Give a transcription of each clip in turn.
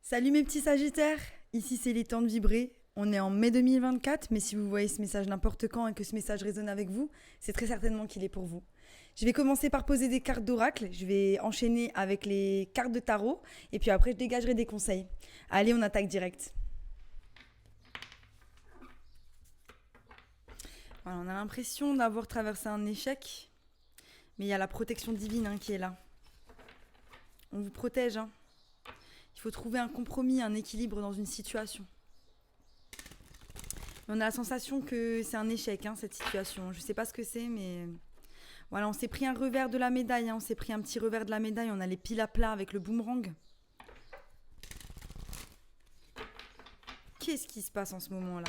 Salut mes petits sagittaires, ici c'est les temps de vibrer. On est en mai 2024, mais si vous voyez ce message n'importe quand et que ce message résonne avec vous, c'est très certainement qu'il est pour vous. Je vais commencer par poser des cartes d'oracle, je vais enchaîner avec les cartes de tarot, et puis après je dégagerai des conseils. Allez, on attaque direct. Voilà, on a l'impression d'avoir traversé un échec, mais il y a la protection divine qui est là. On vous protège. Il faut trouver un compromis, un équilibre dans une situation. On a la sensation que c'est un échec, cette situation. Je ne sais pas ce que c'est, mais voilà, on s'est pris un revers de la médaille. On s'est pris un petit revers de la médaille. On a les piles à plat avec le boomerang. Qu'est-ce qui se passe en ce moment-là?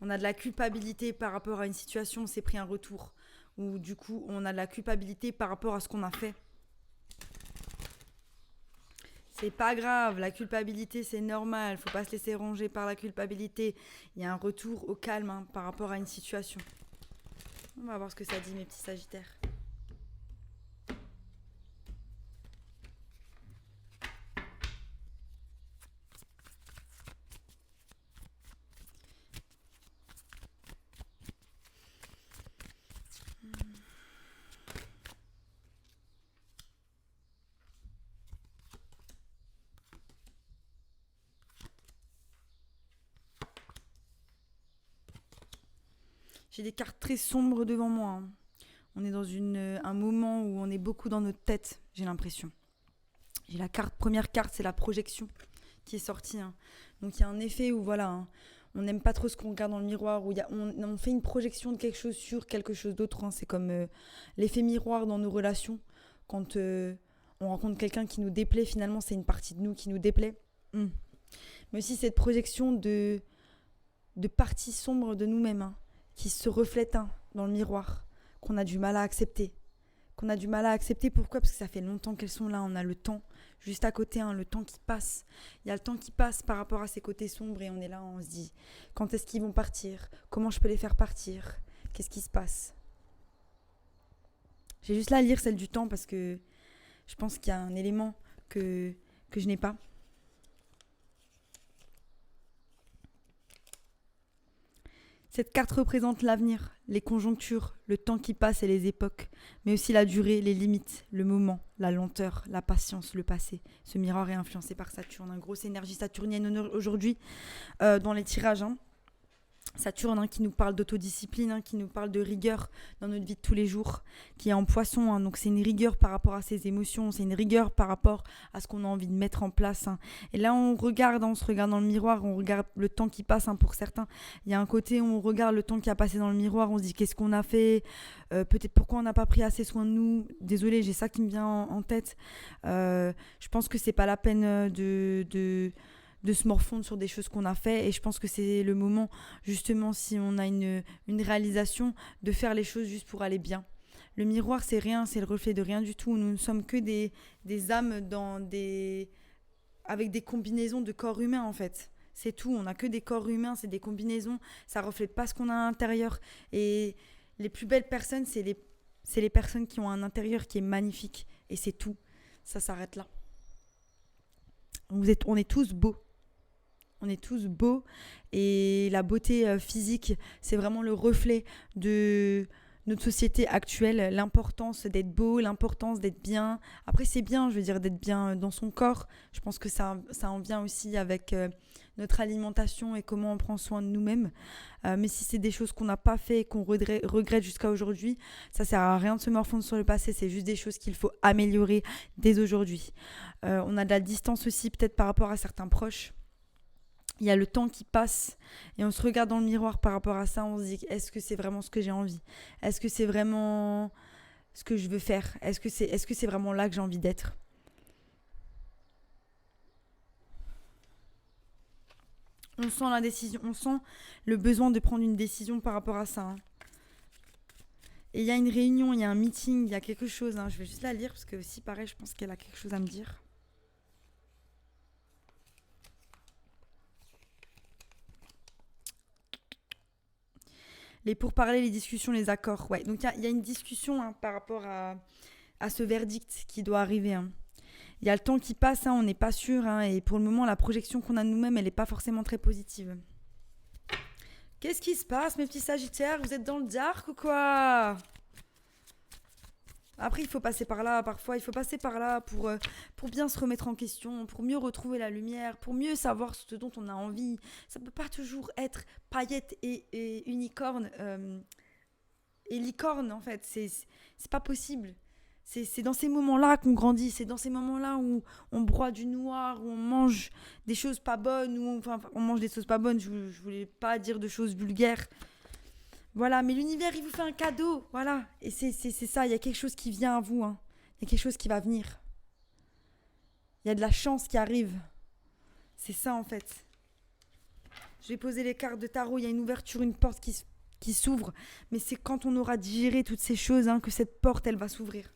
On a de la culpabilité par rapport à une situation. On s'est pris un retour. Ou du coup, on a de la culpabilité par rapport à ce qu'on a fait. C'est pas grave, la culpabilité c'est normal, faut pas se laisser ronger par la culpabilité. Il y a un retour au calme par rapport à une situation. On va voir ce que ça dit mes petits sagittaires. J'ai des cartes très sombres devant moi. On est dans un moment où on est beaucoup dans notre tête, j'ai l'impression. J'ai la première carte, c'est la projection qui est sortie. Donc il y a un effet où voilà, on n'aime pas trop ce qu'on regarde dans le miroir, où on fait une projection de quelque chose sur quelque chose d'autre. C'est comme l'effet miroir dans nos relations. Quand on rencontre quelqu'un qui nous déplaît, finalement c'est une partie de nous qui nous déplaît. Mais aussi cette projection de parties sombres de nous-mêmes qui se reflètent dans le miroir, qu'on a du mal à accepter. Pourquoi? Parce que ça fait longtemps qu'elles sont là, on a le temps juste à côté, le temps qui passe. Il y a le temps qui passe par rapport à ces côtés sombres et on est là, on se dit, quand est-ce qu'ils vont partir? Comment je peux les faire partir? Qu'est-ce qui se passe? J'ai juste là à lire celle du temps parce que je pense qu'il y a un élément que je n'ai pas. Cette carte représente l'avenir, les conjonctures, le temps qui passe et les époques, mais aussi la durée, les limites, le moment, la lenteur, la patience, le passé. Ce miroir est influencé par Saturne, une grosse énergie saturnienne aujourd'hui dans les tirages. Saturne qui nous parle d'autodiscipline, qui nous parle de rigueur dans notre vie de tous les jours, qui est en poisson, donc c'est une rigueur par rapport à ses émotions, c'est une rigueur par rapport à ce qu'on a envie de mettre en place. Et là on se regarde dans le miroir, on regarde le temps qui passe pour certains. Il y a un côté où on regarde le temps qui a passé dans le miroir, on se dit qu'est-ce qu'on a fait, peut-être pourquoi on n'a pas pris assez soin de nous. Désolée, j'ai ça qui me vient en tête. Je pense que c'est pas la peine de se morfondre sur des choses qu'on a fait, et je pense que c'est le moment justement, si on a une réalisation, de faire les choses juste pour aller bien. Le miroir c'est rien, c'est le reflet de rien du tout. Nous ne sommes que des âmes avec des combinaisons de corps humains en fait. C'est tout, on n'a que des corps humains, c'est des combinaisons, ça reflète pas ce qu'on a à l'intérieur. Et les plus belles personnes, c'est les personnes qui ont un intérieur qui est magnifique, et c'est tout, ça s'arrête là. On est tous beaux. On est tous beaux, et la beauté physique, c'est vraiment le reflet de notre société actuelle, l'importance d'être beau, l'importance d'être bien. Après, c'est bien, je veux dire, d'être bien dans son corps. Je pense que ça en vient aussi avec notre alimentation et comment on prend soin de nous-mêmes. Mais si c'est des choses qu'on n'a pas fait et qu'on regrette jusqu'à aujourd'hui, ça sert à rien de se morfondre sur le passé, c'est juste des choses qu'il faut améliorer dès aujourd'hui. On a de la distance aussi peut-être par rapport à certains proches. Il y a le temps qui passe et on se regarde dans le miroir par rapport à ça, on se dit, est-ce que c'est vraiment ce que j'ai envie? Est-ce que c'est vraiment ce que je veux faire? Est-ce que c'est vraiment là que j'ai envie d'être? On sent la décision, on sent le besoin de prendre une décision par rapport à ça. Et il y a une réunion, il y a un meeting, il y a quelque chose. Je vais juste la lire parce que aussi pareil, je pense qu'elle a quelque chose à me dire. Les pourparlers, les discussions, les accords. Ouais, donc il y a une discussion par rapport à ce verdict qui doit arriver. Il y a le temps qui passe, hein, on n'est pas sûr. Hein, et pour le moment, la projection qu'on a de nous-mêmes, elle n'est pas forcément très positive. Qu'est-ce qui se passe, mes petits Sagittaires? Vous êtes dans le dark ou quoi? Après, il faut passer par là, parfois. Il faut passer par là pour bien se remettre en question, pour mieux retrouver la lumière, pour mieux savoir ce dont on a envie. Ça ne peut pas toujours être paillettes et unicorne et licorne, en fait. C'est pas possible. C'est dans ces moments-là qu'on grandit. C'est dans ces moments-là où on broie du noir, où on mange des choses pas bonnes, enfin, on mange des choses pas bonnes. Je voulais pas dire de choses vulgaires. Voilà, mais l'univers, il vous fait un cadeau. Voilà, et c'est ça. Il y a quelque chose qui vient à vous. Hein. Il y a quelque chose qui va venir. Il y a de la chance qui arrive. C'est ça, en fait. Je vais poser les cartes de tarot. Il y a une ouverture, une porte qui s'ouvre. Mais c'est quand on aura digéré toutes ces choses que cette porte, elle va s'ouvrir.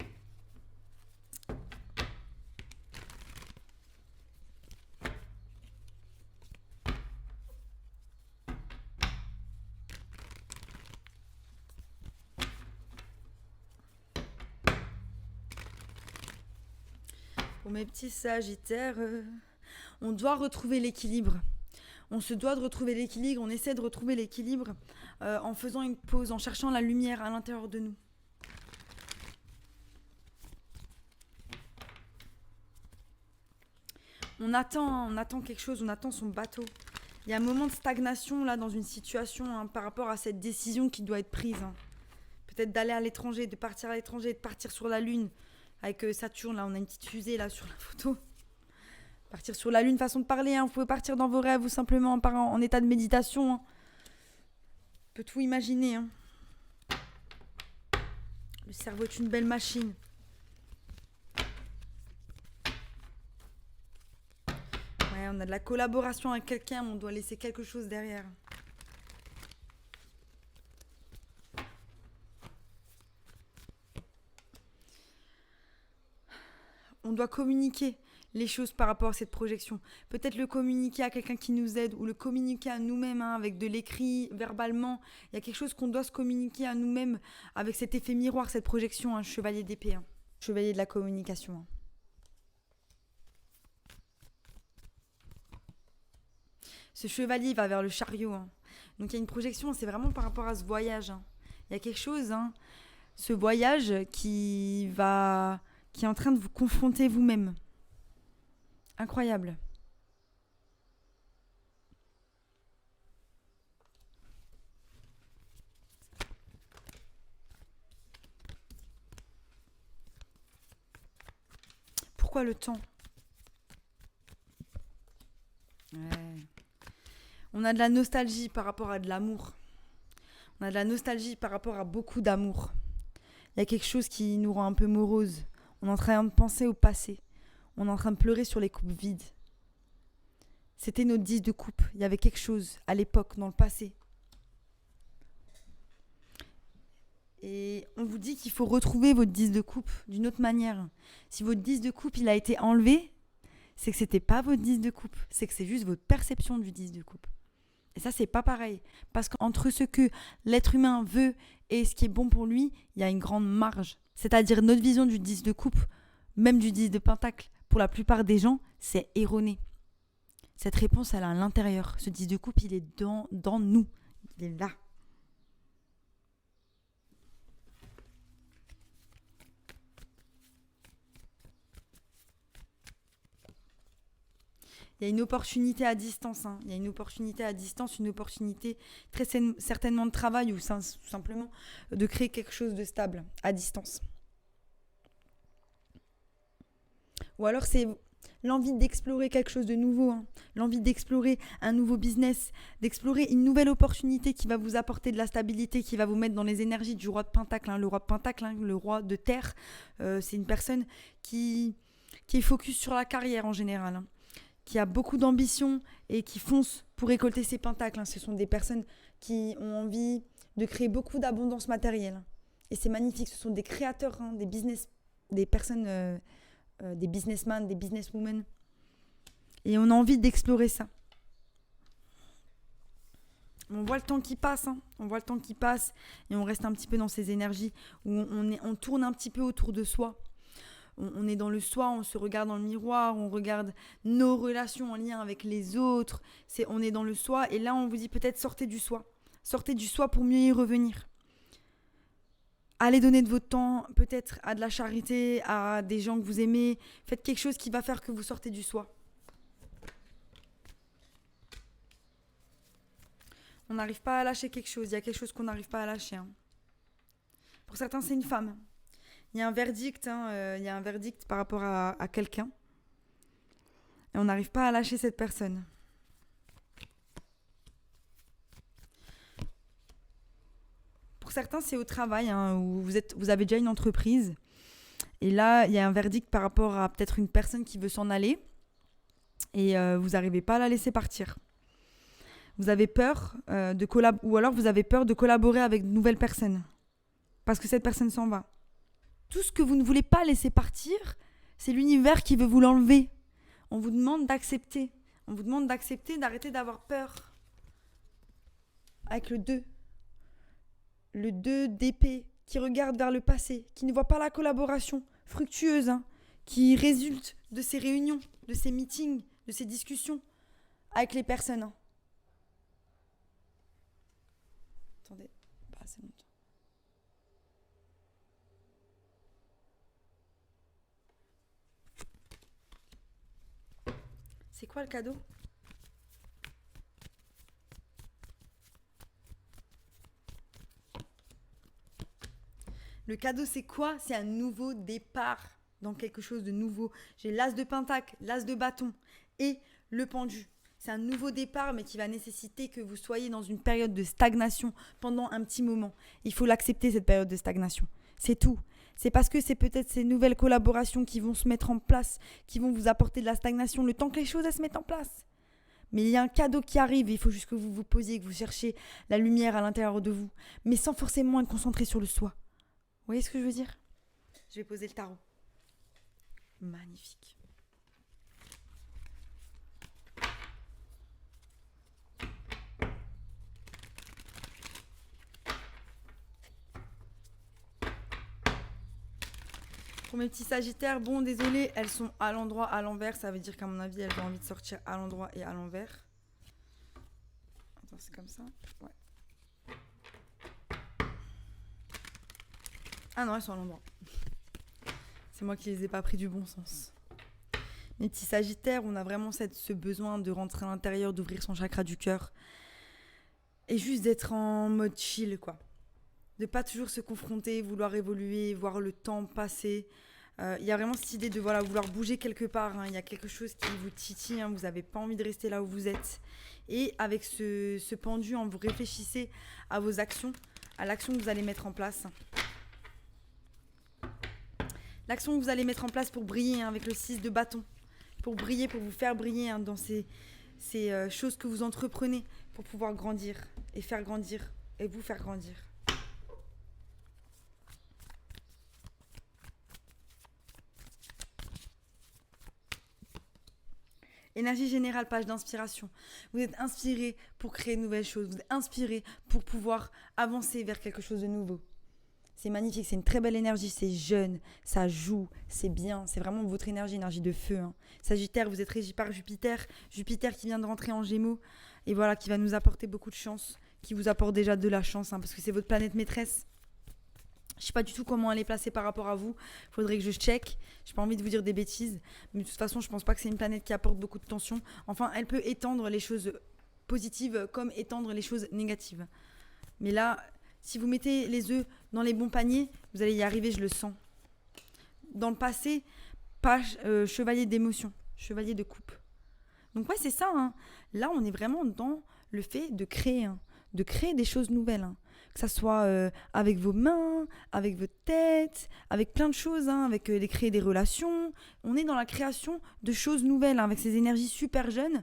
Pour mes petits Sagittaires, on doit retrouver l'équilibre. On se doit de retrouver l'équilibre, on essaie de retrouver l'équilibre en faisant une pause, en cherchant la lumière à l'intérieur de nous. On attend quelque chose, on attend son bateau. Il y a un moment de stagnation là dans une situation par rapport à cette décision qui doit être prise. Peut-être d'aller à l'étranger, de partir à l'étranger, de partir sur la Lune. Avec Saturne, là, on a une petite fusée là sur la photo. Partir sur la Lune, façon de parler. Vous pouvez partir dans vos rêves ou simplement en état de méditation. On peut tout imaginer. Le cerveau est une belle machine. Ouais, on a de la collaboration avec quelqu'un, on doit laisser quelque chose derrière. On doit communiquer les choses par rapport à cette projection. Peut-être le communiquer à quelqu'un qui nous aide ou le communiquer à nous-mêmes avec de l'écrit, verbalement. Il y a quelque chose qu'on doit se communiquer à nous-mêmes avec cet effet miroir, cette projection, chevalier d'épée. Chevalier de la communication. Ce chevalier va vers le chariot. Donc il y a une projection, c'est vraiment par rapport à ce voyage. Il y a quelque chose, ce voyage qui est en train de vous confronter vous-même. Incroyable. Pourquoi le temps? Ouais. On a de la nostalgie par rapport à de l'amour. On a de la nostalgie par rapport à beaucoup d'amour. Il y a quelque chose qui nous rend un peu morose. On est en train de penser au passé. On est en train de pleurer sur les coupes vides. C'était notre 10 de coupe. Il y avait quelque chose à l'époque, dans le passé. Et on vous dit qu'il faut retrouver votre 10 de coupe d'une autre manière. Si votre 10 de coupe, il a été enlevé, c'est que c'était pas votre 10 de coupe. C'est que c'est juste votre perception du 10 de coupe. Et ça, c'est pas pareil. Parce qu'entre ce que l'être humain veut et ce qui est bon pour lui, il y a une grande marge. C'est-à-dire notre vision du 10 de coupe, même du 10 de pentacle, pour la plupart des gens, c'est erroné. Cette réponse, elle est à l'intérieur. Ce 10 de coupe, il est dans nous. Il est là. Il y a une opportunité à distance. Il y a une opportunité à distance, une opportunité très certainement de travail ou simplement de créer quelque chose de stable à distance. Ou alors c'est l'envie d'explorer quelque chose de nouveau, l'envie d'explorer un nouveau business, d'explorer une nouvelle opportunité qui va vous apporter de la stabilité, qui va vous mettre dans les énergies du roi de Pentacle. Le roi de Pentacle, le roi de terre, c'est une personne qui est focus sur la carrière en général, qui a beaucoup d'ambition et qui fonce pour récolter ses pentacles. Ce sont des personnes qui ont envie de créer beaucoup d'abondance matérielle. Et c'est magnifique, ce sont des créateurs, des personnes... des businessmen, des businesswomen. Et on a envie d'explorer ça. On voit le temps qui passe, on voit le temps qui passe et on reste un petit peu dans ces énergies où on tourne un petit peu autour de soi. on est dans le soi, on se regarde dans le miroir, on regarde nos relations en lien avec les autres. On est dans le soi. Et là, on vous dit peut-être sortez du soi. Sortez du soi pour mieux y revenir. Allez donner de votre temps, peut-être à de la charité, à des gens que vous aimez. Faites quelque chose qui va faire que vous sortez du soi. On n'arrive pas à lâcher quelque chose. Il y a quelque chose qu'on n'arrive pas à lâcher. Pour certains, c'est une femme. Il y a un verdict, il y a un verdict par rapport à quelqu'un. Et on n'arrive pas à lâcher cette personne. Pour certains, c'est au travail, où vous avez déjà une entreprise. Et là, il y a un verdict par rapport à peut-être une personne qui veut s'en aller. Et vous n'arrivez pas à la laisser partir. Vous avez peur ou alors vous avez peur de collaborer avec de nouvelles personnes. Parce que cette personne s'en va. Tout ce que vous ne voulez pas laisser partir, c'est l'univers qui veut vous l'enlever. On vous demande d'accepter. On vous demande d'accepter, d'arrêter d'avoir peur. Avec le 2. Le 2 d'épée qui regarde vers le passé, qui ne voit pas la collaboration fructueuse qui résulte de ces réunions, de ces meetings, de ces discussions avec les personnes. Attendez, pas assez longtemps. C'est quoi le cadeau ? Le cadeau, c'est quoi ? C'est un nouveau départ dans quelque chose de nouveau. J'ai l'as de pentacle, l'as de bâton et le pendu. C'est un nouveau départ, mais qui va nécessiter que vous soyez dans une période de stagnation pendant un petit moment. Il faut l'accepter, cette période de stagnation. C'est tout. C'est parce que c'est peut-être ces nouvelles collaborations qui vont se mettre en place, qui vont vous apporter de la stagnation, le temps que les choses elles se mettent en place. Mais il y a un cadeau qui arrive, il faut juste que vous vous posiez, que vous cherchiez la lumière à l'intérieur de vous, mais sans forcément être concentré sur le soi. Vous voyez ce que je veux dire ? Je vais poser le tarot. Magnifique. Pour mes petits sagittaires, bon, désolé, elles sont à l'endroit, à l'envers. Ça veut dire qu'à mon avis, elles ont envie de sortir à l'endroit et à l'envers. Attends, c'est comme ça ? Ouais. Ah non, elles sont à l'endroit. C'est moi qui les ai pas pris du bon sens. Mes petits sagittaires, on a vraiment ce besoin de rentrer à l'intérieur, d'ouvrir son chakra du cœur. Et juste d'être en mode chill, quoi. De pas toujours se confronter, vouloir évoluer, voir le temps passer. Il y a vraiment cette idée de vouloir bouger quelque part. Il y a quelque chose qui vous titille, vous n'avez pas envie de rester là où vous êtes. Et avec ce pendu, vous réfléchissez à vos actions, à l'action que vous allez mettre en place. L'action que vous allez mettre en place pour briller avec le 6 de bâton. Pour briller, pour vous faire briller dans ces choses que vous entreprenez pour pouvoir grandir et faire grandir et vous faire grandir. Énergie générale, page d'inspiration. Vous êtes inspiré pour créer de nouvelles choses. Vous êtes inspiré pour pouvoir avancer vers quelque chose de nouveau. C'est magnifique, c'est une très belle énergie, c'est jeune, ça joue, c'est bien. C'est vraiment votre énergie de feu. Sagittaire, vous êtes régi par Jupiter. Jupiter qui vient de rentrer en Gémeaux et voilà, qui va nous apporter beaucoup de chance, qui vous apporte déjà de la chance parce que c'est votre planète maîtresse. Je ne sais pas du tout comment elle est placée par rapport à vous. Il faudrait que je check. Je n'ai pas envie de vous dire des bêtises. Mais de toute façon, je ne pense pas que c'est une planète qui apporte beaucoup de tension. Enfin, elle peut étendre les choses positives comme étendre les choses négatives. Mais là, si vous mettez les œufs dans les bons paniers, vous allez y arriver, je le sens. Dans le passé, chevalier d'émotion, chevalier de coupe. Donc ouais, c'est ça. Là, on est vraiment dans le fait de créer des choses nouvelles. Que ça soit avec vos mains, avec votre tête, avec plein de choses, avec créer des relations. On est dans la création de choses nouvelles, avec ces énergies super jeunes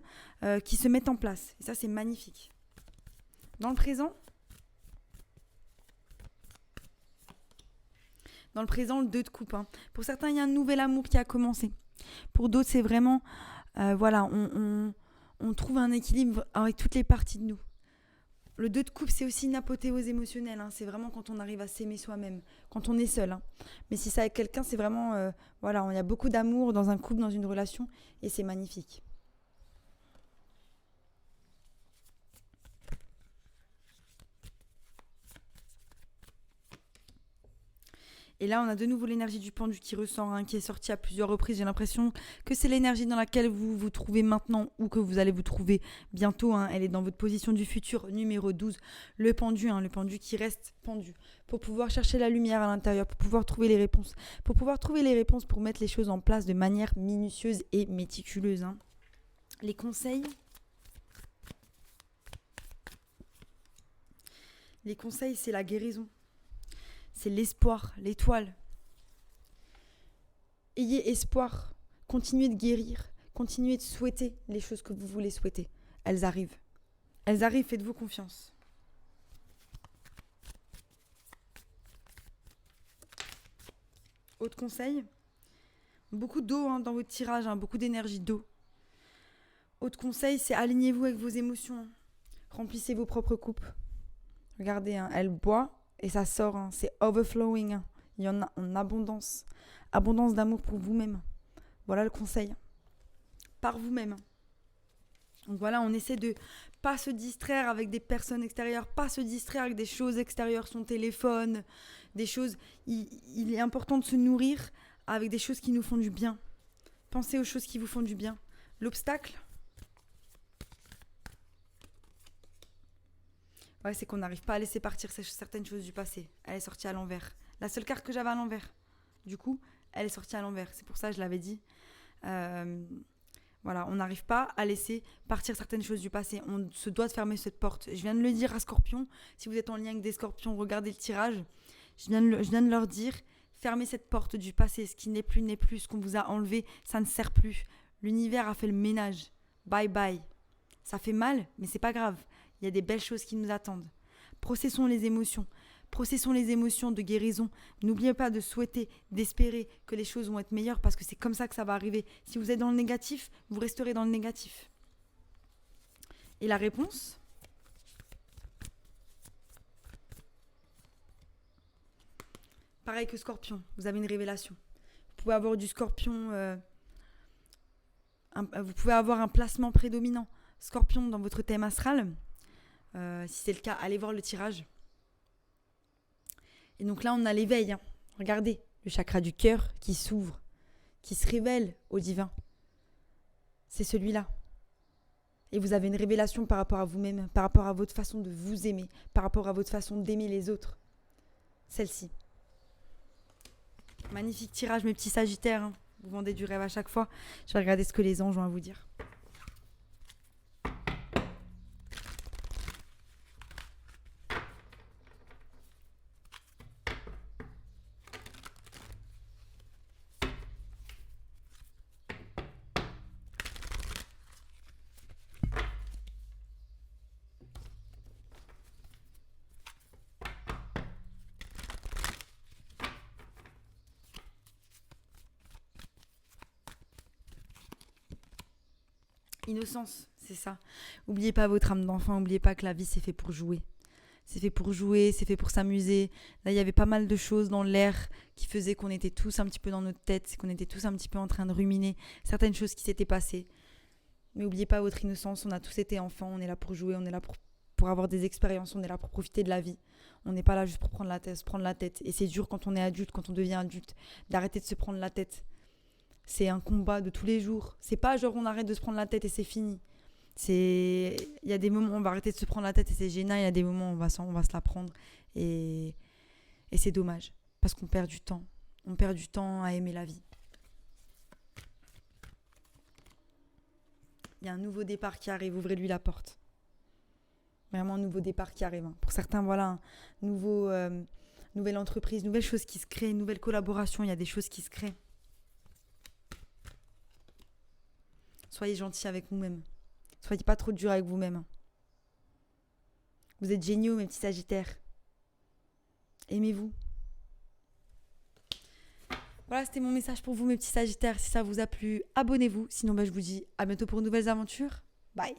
qui se mettent en place. Et ça, c'est magnifique. Dans le présent, le 2 de coupe. Pour certains, il y a un nouvel amour qui a commencé. Pour d'autres, c'est vraiment, on trouve un équilibre avec toutes les parties de nous. Le 2 de coupe, c'est aussi une apothéose émotionnelle. C'est vraiment quand on arrive à s'aimer soi-même, quand on est seul. Mais si c'est avec quelqu'un, c'est vraiment... voilà, il y a beaucoup d'amour dans un couple, dans une relation, et c'est magnifique. Et là, on a de nouveau l'énergie du pendu qui ressort, qui est sortie à plusieurs reprises. J'ai l'impression que c'est l'énergie dans laquelle vous vous trouvez maintenant ou que vous allez vous trouver bientôt. Elle est dans votre position du futur, numéro 12. Le pendu qui reste pendu. Pour pouvoir chercher la lumière à l'intérieur, pour pouvoir trouver les réponses. Pour pouvoir trouver les réponses, pour mettre les choses en place de manière minutieuse et méticuleuse. Les conseils. Les conseils, c'est la guérison. C'est l'espoir, l'étoile. Ayez espoir. Continuez de guérir. Continuez de souhaiter les choses que vous voulez souhaiter. Elles arrivent. Elles arrivent, faites-vous confiance. Autre conseil, beaucoup d'eau dans votre tirage, beaucoup d'énergie d'eau. Autre conseil, c'est alignez-vous avec vos émotions. Remplissez vos propres coupes. Regardez, elle boit. Et ça sort, c'est overflowing. Il y en a en abondance. Abondance d'amour pour vous-même. Voilà le conseil. Par vous-même. Donc voilà, on essaie de pas se distraire avec des personnes extérieures, pas se distraire avec des choses extérieures, son téléphone, des choses... Il est important de se nourrir avec des choses qui nous font du bien. Pensez aux choses qui vous font du bien. L'obstacle, c'est qu'on n'arrive pas à laisser partir certaines choses du passé. Elle est sortie à l'envers. La seule carte que j'avais à l'envers. Du coup, elle est sortie à l'envers. C'est pour ça que je l'avais dit. Voilà, on n'arrive pas à laisser partir certaines choses du passé. On se doit de fermer cette porte. Je viens de le dire à Scorpion. Si vous êtes en lien avec des Scorpions, regardez le tirage. Je viens de leur dire, fermez cette porte du passé. Ce qui n'est plus n'est plus. Ce qu'on vous a enlevé, ça ne sert plus. L'univers a fait le ménage. Bye bye. Ça fait mal, mais c'est pas grave. Il y a des belles choses qui nous attendent. Processons les émotions. Processons les émotions de guérison. N'oubliez pas de souhaiter, d'espérer que les choses vont être meilleures parce que c'est comme ça que ça va arriver. Si vous êtes dans le négatif, vous resterez dans le négatif. Et la réponse ? Pareil que Scorpion, vous avez une révélation. Vous pouvez avoir du Scorpion, vous pouvez avoir un placement prédominant. Scorpion dans votre thème astral. Si c'est le cas, allez voir le tirage. Et donc là, on a l'éveil. Regardez, le chakra du cœur qui s'ouvre, qui se révèle au divin. C'est celui-là. Et vous avez une révélation par rapport à vous-même, par rapport à votre façon de vous aimer, par rapport à votre façon d'aimer les autres. Celle-ci. Magnifique tirage, mes petits sagittaires. Vous vendez du rêve à chaque fois. Je vais regarder ce que les anges ont à vous dire. Innocence, c'est ça. Oubliez pas votre âme d'enfant, oubliez pas que la vie c'est fait pour jouer. C'est fait pour jouer, c'est fait pour s'amuser. Là, il y avait pas mal de choses dans l'air qui faisaient qu'on était tous un petit peu dans notre tête, qu'on était tous un petit peu en train de ruminer certaines choses qui s'étaient passées. Mais oubliez pas votre innocence, on a tous été enfants, on est là pour jouer, on est là pour avoir des expériences, on est là pour profiter de la vie. On n'est pas là juste pour prendre la tête. Et c'est dur quand on est adulte, quand on devient adulte, d'arrêter de se prendre la tête. C'est un combat de tous les jours. C'est pas genre on arrête de se prendre la tête et c'est fini. Il y a des moments où on va arrêter de se prendre la tête et c'est gênant. Il y a des moments où on va se la prendre et c'est dommage parce qu'on perd du temps. On perd du temps à aimer la vie. Il y a un nouveau départ qui arrive. Ouvrez-lui la porte. Vraiment un nouveau départ qui arrive. Pour certains, voilà, nouvelle entreprise, nouvelle chose qui se crée, nouvelle collaboration. Il y a des choses qui se créent. Soyez gentil avec vous-même. Soyez pas trop dur avec vous-même. Vous êtes géniaux, mes petits sagittaires. Aimez-vous. Voilà, c'était mon message pour vous, mes petits sagittaires. Si ça vous a plu, abonnez-vous. Sinon, je vous dis à bientôt pour de nouvelles aventures. Bye.